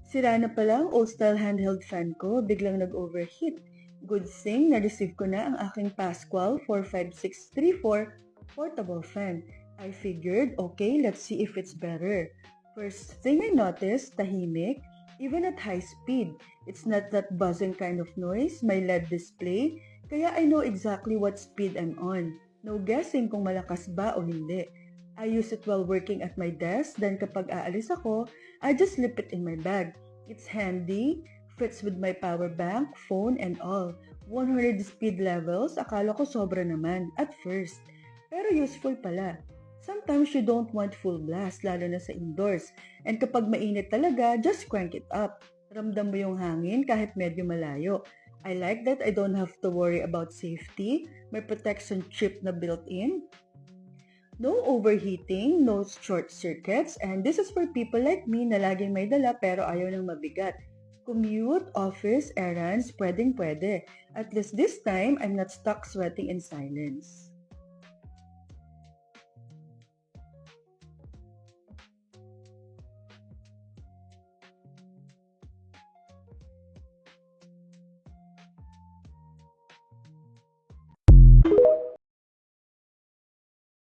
Sira na pala ang old-style handheld fan ko, biglang nag-overheat. Good thing na-receive ko na ang aking Pascual 45634 portable fan. I figured, okay, let's see if it's better. First thing I noticed, tahimik, even at high speed. It's not that buzzing kind of noise, may LED display, kaya I know exactly what speed I'm on. No guessing kung malakas ba o hindi. I use it while working at my desk, then kapag aalis ako, I just slip it in my bag. It's handy, fits with my power bank, phone, and all. 100 speed levels, akala ko sobra naman at first. Pero useful pala. Sometimes you don't want full blast, lalo na sa indoors. And kapag mainit talaga, just crank it up. Ramdam mo yung hangin kahit medyo malayo. I like that I don't have to worry about safety. May protection chip na built-in. No overheating, no short circuits, and this is for people like me na laging may dala pero ayaw ng mabigat. Commute, office, errands, pwedeng pwede. At least this time, I'm not stuck sweating in silence.